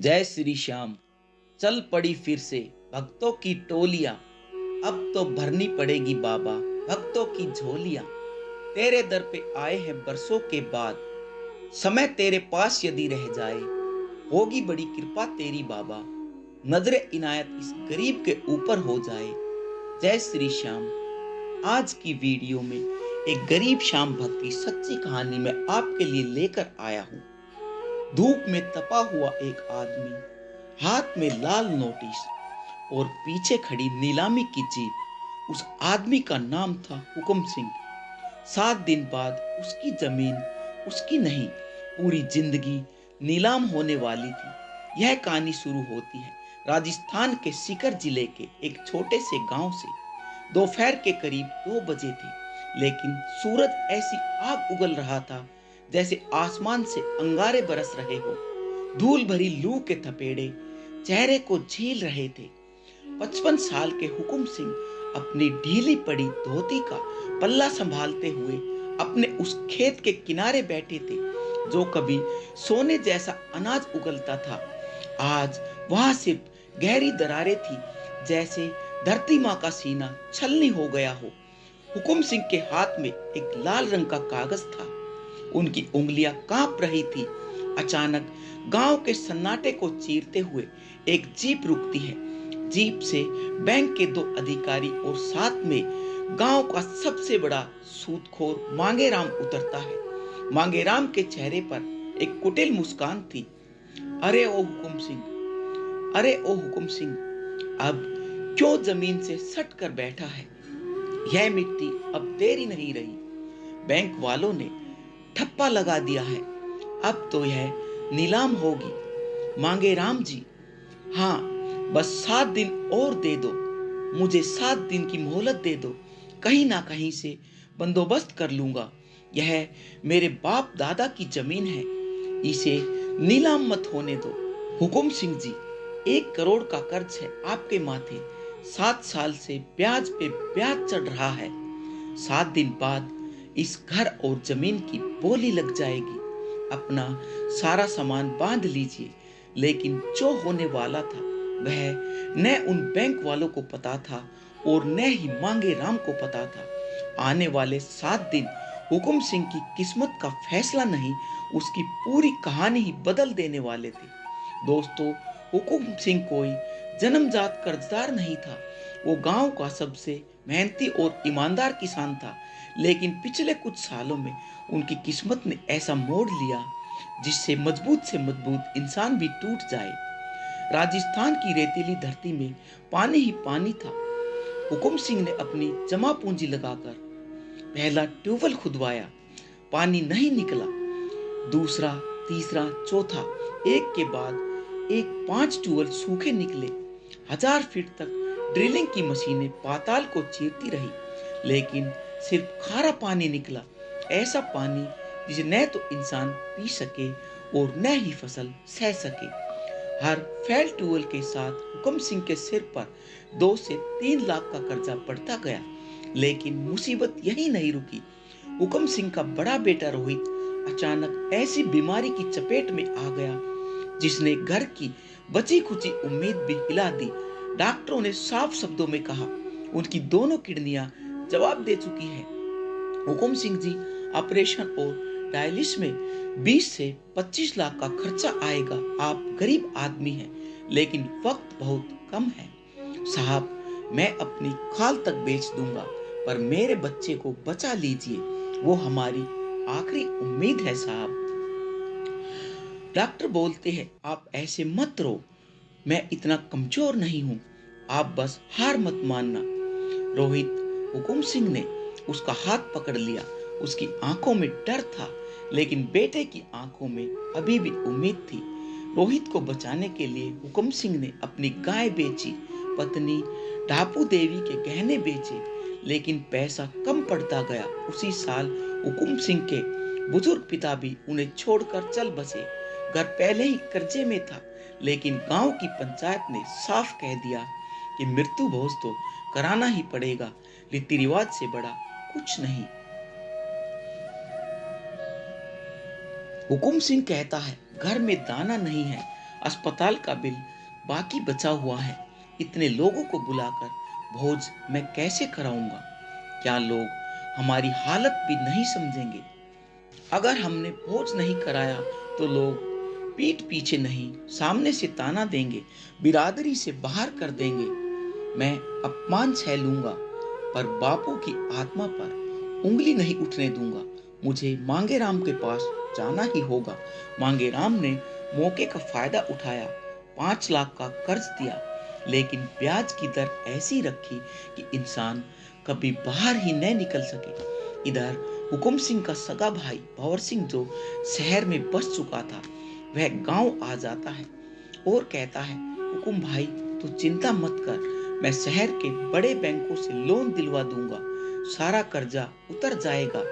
जय श्री श्याम। चल पड़ी फिर से भक्तों की टोलियां। अब तो भरनी पड़ेगी बाबा भक्तों की झोलियां। तेरे दर पे आए हैं बरसों के बाद। समय तेरे पास यदि रह जाए होगी बड़ी कृपा तेरी बाबा। नजरे इनायत इस गरीब के ऊपर हो जाए। जय श्री श्याम। आज की वीडियो में एक गरीब श्याम भक्त की सच्ची कहानी मैं आपके लिए लेकर आया हूँ। धूप में तपा हुआ एक आदमी, हाथ में लाल नोटिस और पीछे खड़ी नीलामी की जीप। उस आदमी का नाम था हुकुम सिंह। 7 दिन बाद उसकी जमीन उसकी नहीं, पूरी जिंदगी नीलाम होने वाली थी। यह कहानी शुरू होती है राजस्थान के सीकर जिले के एक छोटे से गांव से। दोपहर के करीब 2 बजे थे, लेकिन सूरज ऐसी आग उगल रहा था जैसे आसमान से अंगारे बरस रहे हो। धूल भरी लू के थपेड़े चेहरे को झील रहे थे। 55 साल के हुकुम सिंह अपनी ढीली पड़ी धोती का पल्ला संभालते हुए अपने उस खेत के किनारे बैठे थे जो कभी सोने जैसा अनाज उगलता था। आज वहां सिर्फ गहरी दरारें थी, जैसे धरती माँ का सीना छलनी हो गया हो। हुकुम सिंह के हाथ में एक लाल रंग का कागज था। उनकी उंगलियां कांप रही थी। अचानक गांव के सन्नाटे को चीरते हुए एक जीप रुकती है। जीप से बैंक के 2 अधिकारी और साथ में गांव का सबसे बड़ा सूदखोर मांगेराम उतरता है। मांगेराम के चेहरे पर एक कुटिल मुस्कान थी। अरे ओ हुकुम सिंह, अरे ओ हुकुम सिंह, अब क्यों जमीन से सट कर बैठा है? यह मिट्टी अब तेरी नहीं रही। बैंक वालों ने ठप्पा लगा दिया है। अब तो यह नीलाम होगी। मांगे राम जी, हाँ, बस 7 दिन और दे दो। मुझे 7 दिन की मोहलत दे दो। कहीं ना कहीं से बंदोबस्त कर लूंगा। यह मेरे बाप दादा की जमीन है, इसे नीलाम मत होने दो। हुकुम सिंह जी, 1 करोड़ का कर्ज है आपके माथे। 7 साल से ब्याज पे ब्याज चढ़ रहा है। 7 दिन बाद इस घर और जमीन की बोली लग जाएगी। अपना सारा सामान बांध लीजिए। लेकिन जो होने वाला था वह न उन बैंक वालों को पता था और न ही मांगे राम को पता था। आने वाले 7 दिन हुकुम सिंह की किस्मत का फैसला नहीं, उसकी पूरी कहानी ही बदल देने वाले थे। दोस्तों, हुकुम सिंह कोई जन्मजात कर्जदार नहीं था। वो गांव का सबसे मेहनती और ईमानदार किसान था। लेकिन पिछले कुछ सालों में उनकी किस्मत ने ऐसा मोड़ लिया जिससे मजबूत से मजबूत इंसान भी टूट जाए। राजस्थान की रेतीली धरती में पानी ही पानी था। हुकुम सिंह ने अपनी जमा पूंजी लगाकर पहला ट्यूबवेल खुदवाया। पानी नहीं निकला। दूसरा, तीसरा, चौथा, एक के बाद एक 5 ट्यूबवेल सूखे निकले। 1000 फीट तक ड्रिलिंग की मशीनें पाताल को चीरती रही, लेकिन सिर्फ खारा पानी निकला। ऐसा पानी जिसे न तो इंसान पी सके और न ही फसल सह सके। हर फेल ट्यूबवेल के साथ हुकुम सिंह के सिर पर 2 से 3 लाख का कर्जा बढ़ता गया। लेकिन मुसीबत यही नहीं रुकी। हुकुम सिंह का बड़ा बेटा रोहित अचानक ऐसी बीमारी की चपेट में आ गया जिसने घर की बची खुची उम्मीद भी हिला दी। डॉक्टरों ने साफ शब्दों में कहा उनकी दोनों किडनियां जवाब दे चुकी हैं। हुकुम सिंह जी, ऑपरेशन और डायलिसिस में 20 से 25 लाख का खर्चा आएगा। आप गरीब आदमी हैं, लेकिन वक्त बहुत कम है। साहब, मैं अपनी खाल तक बेच दूंगा, पर मेरे बच्चे को बचा लीजिए। वो हमारी आखिरी उम्मीद है साहब। डॉक्टर बोलते हैं आप ऐसे मत रो, मैं इतना कमजोर नहीं हूं। आप बस हार मत मानना। रोहित, हुकुम सिंह ने उसका हाथ पकड़ लिया। उसकी आंखों में डर था, लेकिन बेटे की आंखों में अभी भी उम्मीद थी। रोहित को बचाने के लिए हुकुम सिंह ने अपनी गाय बेची, पत्नी ढापू देवी के गहने बेचे, लेकिन पैसा कम पड़ता गया। उसी साल हुकुम सिंह के बुजुर्ग पिता भी उन्हें छोड़कर चल बसे। घर पहले ही कर्जे में था, लेकिन गांव की पंचायत ने साफ कह दिया कि मृत्यु भोज तो कराना ही पड़ेगा। रीति रिवाज से बड़ा कुछ नहीं। हुकुम सिंह कहता है घर में दाना नहीं है, अस्पताल का बिल बाकी बचा हुआ है। इतने लोगों को बुलाकर भोज मैं कैसे कराऊंगा? क्या लोग हमारी हालत भी नहीं समझेंगे? अगर हमने भोज नहीं कराया तो लोग पीठ पीछे नहीं, सामने से ताना देंगे, बिरादरी से बाहर कर देंगे। मैं अपमान सह लूंगा, पर बापू की आत्मा पर उंगली नहीं उठने दूंगा। मुझे मांगेराम के पास जाना ही होगा। मांगेराम ने मौके का फायदा उठाया, 5 लाख का कर्ज दिया, लेकिन ब्याज की दर ऐसी रखी कि इंसान कभी बाहर ही न निकल सके। इधर हुकुम सिंह का सगा भाई भंवर सिंह, जो शहर में बस चुका था, वह गांव आ जाता है और कहता है, हुकुम भाई तू चिंता मत कर, मैं शहर के बड़े बैंकों से लोन दिलवा दूंगा, सारा कर्जा उतर जाएगा,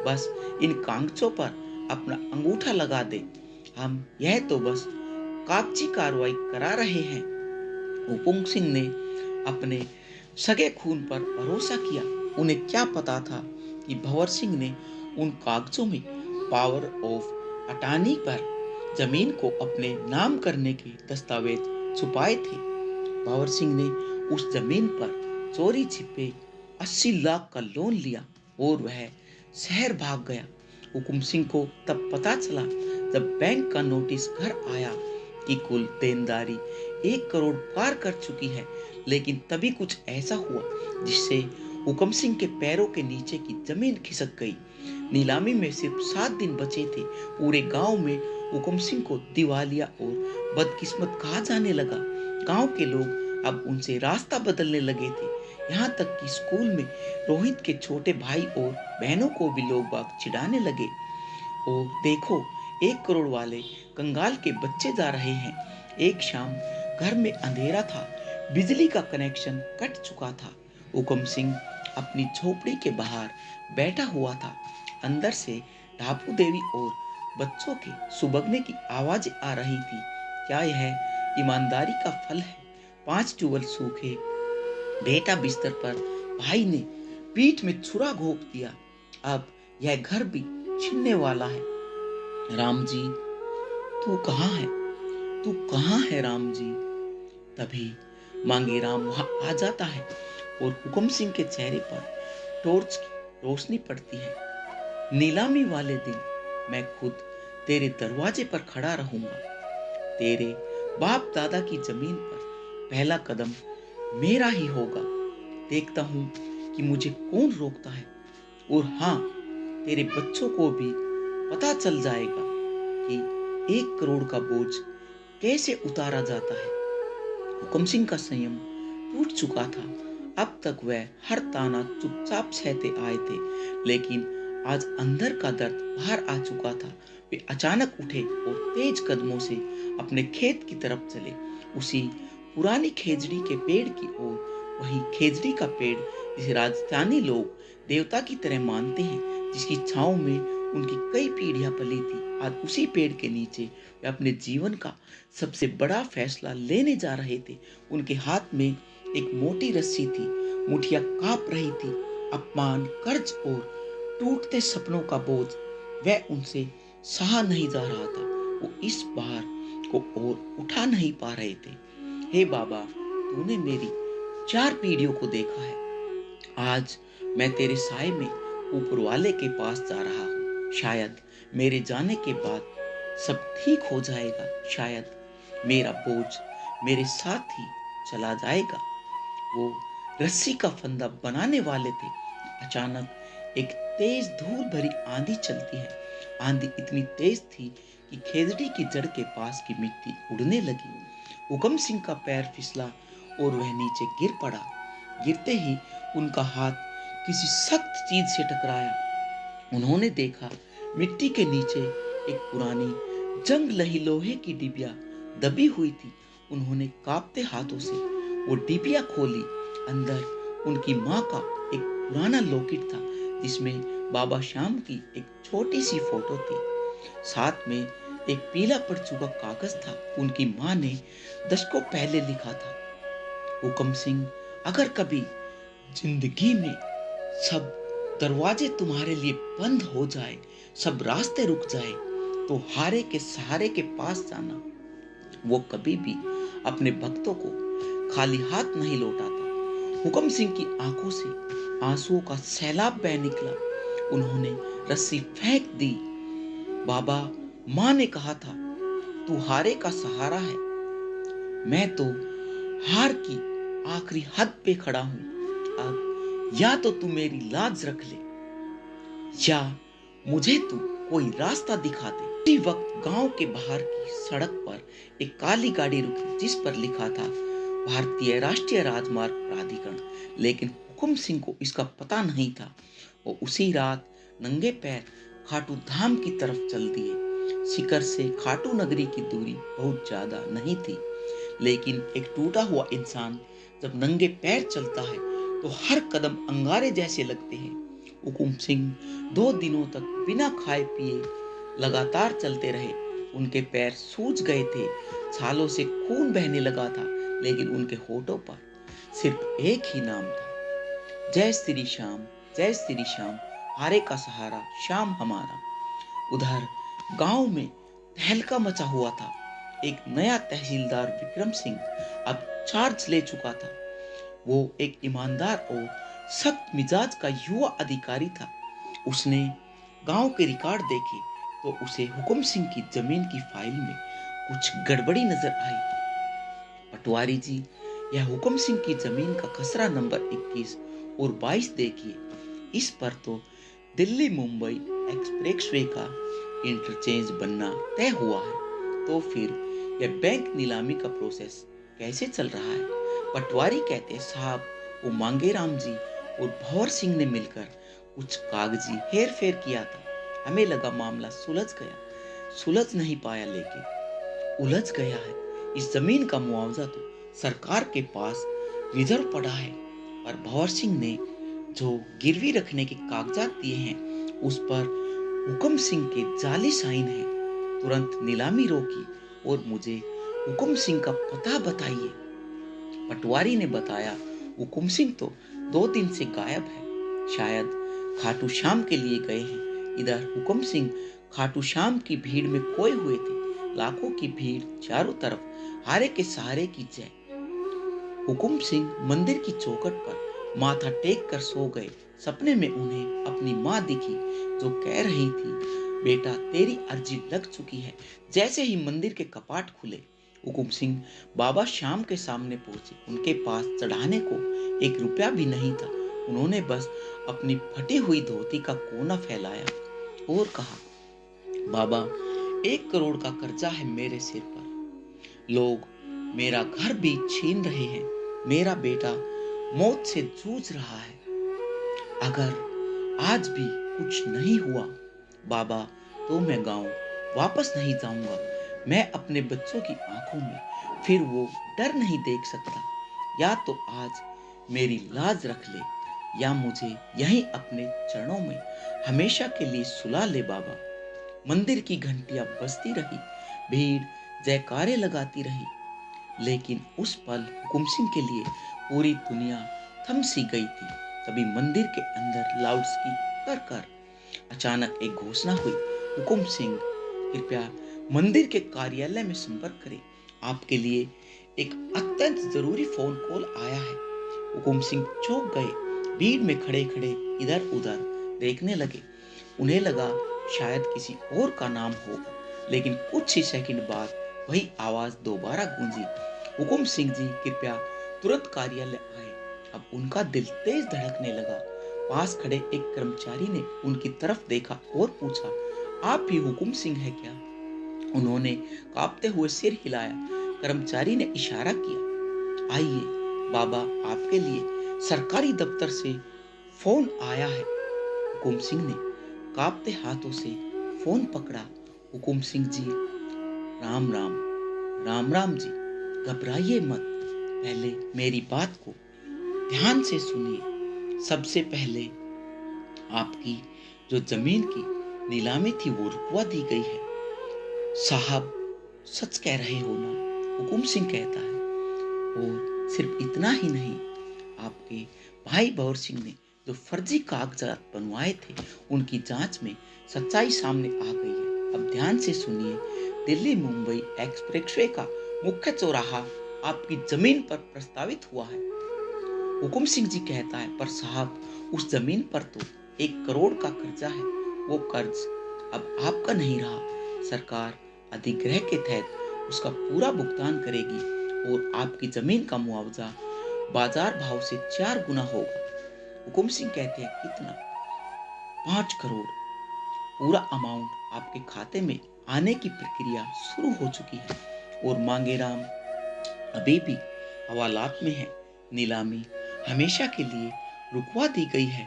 बस इन कागजों पर अपना अंगूठा लगा दे। हम यह तो बस कागजी कार्रवाई करा रहे हैं। हुकुम सिंह ने अपने सगे खून पर भरोसा किया। उन्हें क्या पता था कि भंवर सिंह ने उन कागजों में पावर ऑफ अटॉर्नी पर जमीन को अपने नाम करने के दस्तावेज छुपाए थे। भंवर सिंह ने उस जमीन पर चोरी छिपे 80 लाख का लोन लिया और वह शहर भाग गया। हुकुम सिंह को तब पता चला जब बैंक का नोटिस घर आया कि कुल देनदारी 1 करोड़ पार कर चुकी है। लेकिन तभी कुछ ऐसा हुआ जिससे हुकुम सिंह के पैरों के नीचे की जमीन खिसक गई। नीलामी में सिर्फ 7 दिन बचे थे। पूरे गांव में हुकुम सिंह को दिवालिया और बदकिस्मत कहा जाने लगा। गांव के लोग अब उनसे रास्ता बदलने लगे थे। यहाँ तक कि स्कूल में रोहित के छोटे भाई और बहनों को भी लोग बाग चिढ़ाने लगे। और देखो, 1 करोड़ वाले कंगाल के बच्चे जा रहे हैं। एक शाम घर में अंधेरा था, बिजली का कनेक्शन कट चुका था। हुकुम सिंह अपनी झोपड़ी के बाहर बैठा हुआ था। अंदर से ढापू देवी और बच्चों के सुबकने की आवाज आ रही थी। क्या यह ईमानदारी का फल है? 5 ट्यूबवेल सूखे, बेटा बिस्तर पर, भाई ने पीठ में छुरा घोंप दिया। अब यह घर भी छिनने वाला है। राम जी, तू कहाँ है? तू कहाँ है राम जी? तभी मांगेराम वहां आ जाता है और हुकुम सिंह के चेहरे पर टॉर्च की रोशनी पड़ती है। नीलामी वाले दिन मैं खुद तेरे दरवाजे पर खड़ा रहूंगा। तेरे बाप दादा की जमीन पर पहला कदम मेरा ही होगा। देखता हूं कि मुझे कौन रोकता है। और हाँ, तेरे बच्चों को भी पता चल जाएगा कि 1 करोड़ का बोझ कैसे उतारा जाता है। हुकुम सिंह का संयम टूट चुका था। अब तक वह हर ताना चुपचाप सहते आए थे, लेकिन आज अंदर का दर्द बाहर आ चुका था। वे अचानक उठे और तेज कदमों से अपने खेत की तरफ चले, उसी पुरानी खेजड़ी के पेड़ की ओर। वही खेजड़ी का पेड़ जिसे राजस्थानी लोग देवता की तरह मानते हैं, जिसकी छांव में उनकी कई पीढ़ियां पली थी। आज उसी पेड़ के नीचे वे अपने जीवन का सबसे बड़ा फैसला लेने जा रहे थे। उनके हाथ में एक मोटी रस्सी थी, मुठिया कांप रही थी। अपमान, कर्ज और टूटते सपनों का बोझ वह उनसे सहा नहीं जा रहा था। वो इस भार को और उठा नहीं पा रहे थे। हे बाबा, तूने मेरी 4 पीढ़ियों को देखा है। आज मैं तेरे साए में ऊपर वाले के पास जा रहा हूँ। शायद मेरे जाने के बाद सब ठीक हो जाएगा। शायद मेरा बोझ मेरे साथ ही चला जाएगा। वो रस्सी का फंदा बनाने वाले थे। अचानक एक तेज धूल भरी आंधी चलती है। आंधी इतनी तेज थी कि खेजड़ी की जड़ के पास की मिट्टी उड़ने लगी। हुकुम सिंह का पैर फिसला और वह नीचे गिर पड़ा। गिरते ही उनका हाथ किसी सख्त चीज से टकराया। उन्होंने देखा, मिट्टी के नीचे एक पुरानी जंग लही लोहे की डिबिया दबी हुई थी। उन्होंने कांपते हाथों से वो डिबिया खोली। अंदर उनकी माँ का एक पुराना लॉकेट था, जिसमें बाबा श्याम की एक छोटी सी फोटो थी। साथ में एक पीला पड़ चुका कागज था। उनकी माँ ने दशकों पहले लिखा था, हुकुम सिंह, अगर कभी जिंदगी में सब दरवाजे तुम्हारे लिए बंद हो जाए, सब रास्ते रुक जाए, तो हारे के सहारे के पास जाना। वो कभी भी अपने भक्तों को खाली हाथ नहीं लौटाता। हुक्म सिंह की आंखों से आंसुओं का सैलाब बह निकला। उन्होंने रस्सी फेंक दी। बाबा, माँ ने कहा था, तू हारे का सहारा है। मैं तो हार की आखिरी हद पे खड़ा हूं। अब या तो तू मेरी लाज रख ले, या मुझे तू कोई रास्ता दिखा दे। उसी वक्त गांव के बाहर की सड़क पर एक काली गाड़ी रुकी, जिस पर लिखा था भारतीय राष्ट्रीय राजमार्ग प्राधिकरण। लेकिन हुकुम सिंह को इसका पता नहीं था। वो उसी रात नंगे पैर खाटू धाम की तरफ चल दिए। शिखर से खाटू नगरी की दूरी बहुत ज्यादा नहीं थी, लेकिन एक टूटा हुआ इंसान जब नंगे पैर चलता है तो हर कदम अंगारे जैसे लगते हैं। हुकुम सिंह 2 दिनों तक बिना खाए पिए लगातार चलते रहे। उनके पैर सूज गए थे, छालों से खून बहने लगा था, लेकिन उनके होठों पर सिर्फ एक ही नाम था, जय श्री श्याम, जय श्री श्याम, हारे का सहारा श्याम हमारा। उधर गांव में तहलका मचा हुआ था। एक नया तहसीलदार विक्रम सिंह अब चार्ज ले चुका था। वो एक ईमानदार और सख्त मिजाज का युवा अधिकारी था। उसने गांव के रिकॉर्ड देखे तो उसे हुकुम सिंह की जमीन की फाइल में कुछ गड़बड़ी नजर आई। पटवारी जी, यह हुकुम सिंह की जमीन का खसरा नंबर 21 और 22 देखिए। इस पर तो दिल्ली मुंबई एक्सप्रेसवे का इंटरचेंज बनना तय हुआ है। तो फिर यह बैंक नीलामी का प्रोसेस कैसे चल रहा है? पटवारी कहते, साहब, वो मांगेराम जी और भंवर सिंह ने मिलकर कुछ कागजी हेर फेर किया था। हमें लगा मामला सुलझ गया, सुलझ नहीं पाया, लेकिन उलझ गया है। इस जमीन का मुआवजा तो सरकार के पास रिजर्व पड़ा है, पर भंवर सिंह ने जो गिरवी रखने के कागजात दिए हैं उस पर हुकुम सिंह के जाली साइन है। तुरंत नीलामी रोकी और मुझे हुकुम सिंह का पता बताइए। पटवारी ने बताया, हुकुम सिंह तो 2 दिन से गायब है, शायद खाटू श्याम के लिए गए हैं। इधर हुकुम सिंह खाटू श्याम की भीड़ में खोए हुए थे। लाखों की भीड़ चारों तरफ, हारे के सहारे की जय। हुकुम सिंह मंदिर की चौखट पर माथा टेक कर सो गए। सपने में उन्हें अपनी माँ दिखी, जो कह रही थी, बेटा, तेरी अर्जी लग चुकी है। जैसे ही मंदिर के कपाट खुले, हुकुम सिंह बाबा श्याम के सामने पहुंचे। उनके पास चढ़ाने को 1 रुपया भी नहीं था। उन्होंने बस अपनी फटी हुई धोती का कोना फैलाया और कहा, बाबा, 1 करोड़ का कर्जा है मेरे सिर पर। लोग मेरा घर भी छीन रहे हैं। मेरा बेटा मौत से जूझ रहा है। अगर आज भी कुछ नहीं हुआ बाबा, तो मैं गांव वापस नहीं जाऊंगा। मैं अपने बच्चों की आंखों में फिर वो डर नहीं देख सकता। या तो आज मेरी लाज रख ले, या मुझे यहीं अपने चरणों में हमेशा के लिए सुला ले बाबा। मंदिर की घंटियां बजती रही, भीड़ जयकारे लगाती रही, लेकिन उस पल हुकुम सिंह के लिए पूरी दुनिया थम सी गई थी। तभी मंदिर के अंदर लाउड स्पीकर कर अचानक एक घोषणा हुई, हुकुम सिंह, कृपया मंदिर के कार्यालय में संपर्क करें। आपके लिए एक अत्यंत जरूरी फोन कॉल आया है। हुकुम सिंह चौंक गए। भीड़ में खड़े खड़े इधर उधर देखने लगे। उन्हें लगा शायद किसी और का नाम होगा, लेकिन कुछ ही सेकंड बाद वही आवाज दोबारा गूंजी, हुकुम सिंह जी, कृपया तुरंत कार्यालय आए। अब उनका दिल तेज धड़कने लगा। पास खड़े एक कर्मचारी ने उनकी तरफ देखा और पूछा, आप भी हुकुम सिंह है क्या? उन्होंने कांपते हुए सिर हिलाया। कर्मचारी ने इशारा किया, आइए बाबा, आपके लिए सरकारी दफ्तर से फोन आया है। हुकुम सिंह ने कांपते हाथों से फोन पकड़ा। हुकुम सिंह जी, राम राम। राम राम जी, घबराइए मत, पहले मेरी बात को ध्यान से सुनिए। सबसे पहले आपकी जो जमीन की नीलामी थी वो रुकवा दी गई है। साहब, सच कह रहे हो ना? हुकुम सिंह कहता है। और सिर्फ इतना ही नहीं, आपके भाई भंवर सिंह ने जो फर्जी कागजात बनवाए थे, उनकी जांच में सच्चाई सामने आ गई है। अब ध्यान से सुनिए, दिल्ली मुंबई एक्सप्रेसवे का मुख्य चौराहा आपकी जमीन पर प्रस्तावित हुआ है। हुकुम सिंह जी कहता है, पर साहब, उस जमीन पर तो 1 करोड़ का कर्जा है। वो कर्ज अब आपका नहीं रहा। सरकार अधिग्रह के तहत उसका पूरा भुगतान करेगी और आपकी जमीन का मुआवजा बाजार भाव से 4 गुना होगा। हुकुम सिंह कहते हैं, कितना? 5 करोड़। पूरा अमाउंट आपके खाते में आने की प्रक्रिया शुरू हो चुकी है और मांगेराम अभी भी हवालात में है। नीलामी हमेशा के लिए रुकवा दी गई है।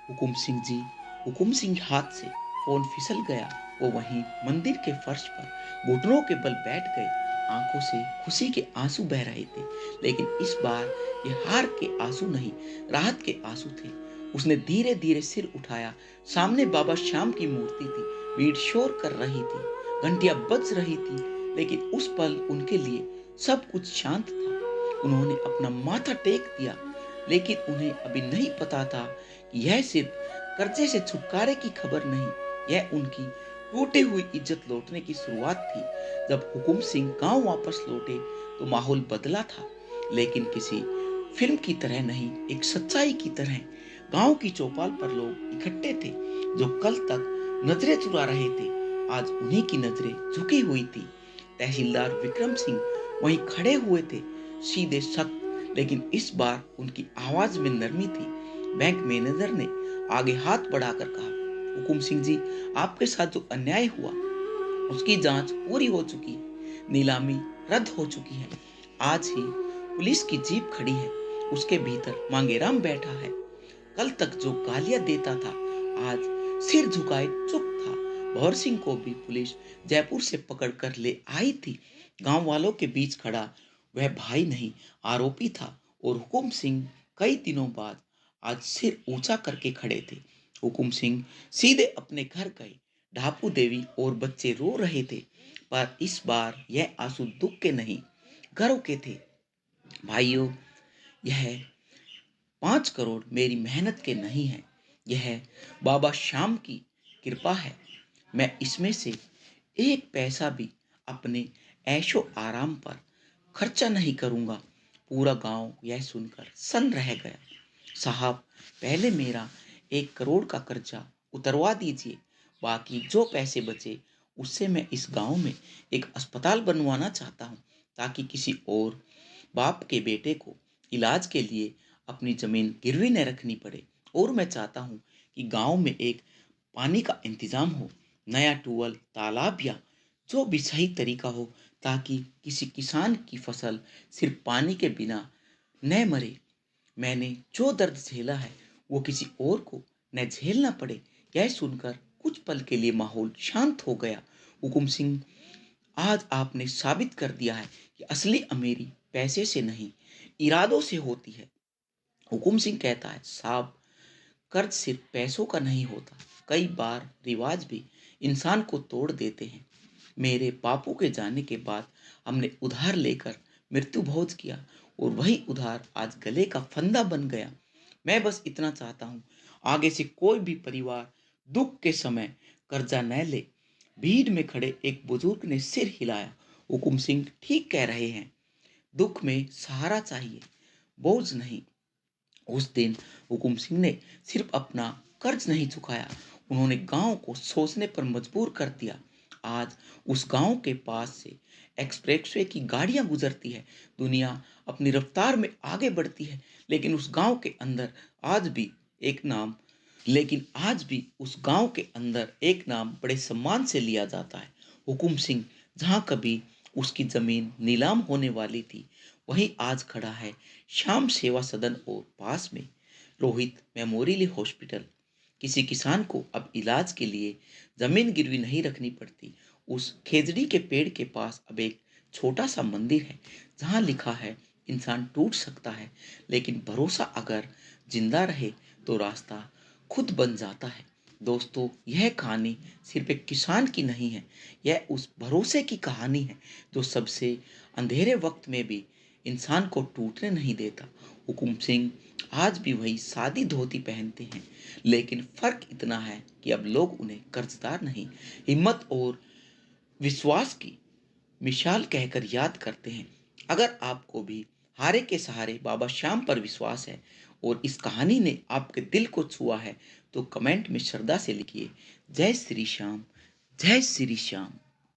हुकुम सिंह जी, हुकुम सिंह हाथ से फोन फिसल गया। वो वहीं मंदिर के फर्श पर घुटनों के बल बैठ गए। आंखों से खुशी के आंसू बह रहे थे, लेकिन इस बार ये हार के आंसू नहीं, राहत के आंसू थे। उसने धीरे धीरे सिर उठाया। सामने बाबा श्याम की मूर्ति थी। भीड़ शोर कर रही थी, घंटियां बज रही थी, लेकिन उस पल उनके लिए सब कुछ शांत था। उन्होंने अपना माथा टेक दिया, लेकिन उन्हें अभी नहीं पता था कि यह सिर्फ कर्जे से छुटकारे की खबर नहीं, यह उनकी टूटी हुई इज्जत लौटने की शुरुआत थी। जब हुकुम सिंह गांव वापस लौटे तो माहौल बदला था, लेकिन किसी फिल्म की तरह नहीं, एक सच्चाई की तरह। गांव की चौपाल पर लोग इकट्ठे थे जो कल तक नजरें चुरा रहे थे। आज उन्हीं की नजरें झुकी हुई थी। तहसीलदार विक्रम सिंह वहीं खड़े हुए थे, सीधे सख्त, लेकिन इस बार उनकी आवाज में नरमी थी। बैंक मैनेजर ने आगे हाथ बढ़ाकर कहा, हुकुम सिंह जी, आपके साथ जो अन्याय हुआ उसकी जांच पूरी हो चुकी है। नीलामी रद्द हो चुकी है। आज ही पुलिस की जीप खड़ी है, उसके भीतर मांगेराम बैठा है। कल तक जो गालियां देता था, आज सिर झुकाए चुप था। भौर सिंह को भी पुलिस जयपुर से पकड़कर ले आई थी। गांव वालों के बीच खड़ा वह भाई नहीं, आरोपी था। और हुकुम सिंह कई दिनों बाद आज सिर ऊंचा करके खड़े थे। हुकुम सिंह सीधे अपने घर गए। ढापू देवी और बच्चे रो रहे थे, पर इस बार यह आंसू दुख के नहीं, गर्व के थे। भाइयों, यह 5 करोड़ मेरी मेहनत के नहीं है, यह बाबा श्याम की कृपा है। मैं इसमें से एक पैसा भी अपने ऐशो आराम पर खर्चा नहीं करूंगा। पूरा गांव यह सुनकर सन्न रह गया। साहब, पहले मेरा 1 करोड़ का कर्जा उतरवा दीजिए, बाकी जो पैसे बचे उससे मैं इस गांव में एक अस्पताल बनवाना चाहता हूँ, ताकि किसी और बाप के बेटे को इलाज के लिए अपनी जमीन गिरवी न रखनी पड़े। और मैं चाहता हूँ कि गांव में एक पानी का इंतजाम हो, नया ट्यूबवेल, तालाब या जो भी सही तरीका हो, ताकि किसी किसान की फसल सिर्फ पानी के बिना न मरे। मैंने जो दर्द झेला है वो किसी और को न झेलना पड़े। यह सुनकर कुछ पल के लिए माहौल शांत हो गया। हुकुम सिंह, आज आपने साबित कर दिया है कि असली अमीरी पैसे से नहीं, इरादों से होती है। हुकुम सिंह कहता है, साहब, कर्ज सिर्फ पैसों का नहीं होता, कई बार रिवाज भी इंसान को तोड़ देते हैं। मेरे बापू के जाने के बाद हमने उधार लेकर मृत्यु भोज किया, और वही उधार आज गले का फंदा बन गया। मैं बस इतना चाहता हूँ, आगे से कोई भी परिवार दुख के समय कर्जा न ले। भीड़ में खड़े एक बुजुर्ग ने सिर हिलाया। हुकुम सिंह ठीक कह रहे हैं, दुख में सहारा चाहिए, बोझ नहीं। उस दिन हुकुम सिंह ने सिर्फ अपना कर्ज नहीं चुकाया, उन्होंने गांव को सोचने पर मजबूर कर दिया। आज उस गांव के पास से एक्सप्रेसवे की गाड़ियां गुजरती है, दुनिया अपनी रफ्तार में आगे बढ़ती है, लेकिन उस गांव के अंदर आज भी एक नाम लेकिन आज भी उस गांव के अंदर एक नाम बड़े सम्मान से लिया जाता है, हुकुम सिंह। जहां कभी उसकी जमीन नीलाम होने वाली थी, वहीं आज खड़ा है श्याम सेवा सदन, और पास में रोहित मेमोरियल हॉस्पिटल। किसी किसान को अब इलाज के लिए जमीन गिरवी नहीं रखनी पड़ती। उस खेजड़ी के पेड़ के पास अब एक छोटा सा मंदिर है, जहां लिखा है, इंसान टूट सकता है, लेकिन भरोसा अगर जिंदा रहे तो रास्ता खुद बन जाता है। दोस्तों, यह कहानी सिर्फ एक किसान की नहीं है, यह उस भरोसे की कहानी है जो सबसे अंधेरे वक्त में भी इंसान को टूटने नहीं देता। हुकुम सिंह आज भी वही सादी धोती पहनते हैं, लेकिन फर्क इतना है कि अब लोग उन्हें कर्जदार नहीं, हिम्मत और विश्वास की मिसाल कहकर याद करते हैं। अगर आपको भी हारे के सहारे बाबा श्याम पर विश्वास है और इस कहानी ने आपके दिल को छुआ है, तो कमेंट में श्रद्धा से लिखिए, जय श्री श्याम, जय श्री श्याम।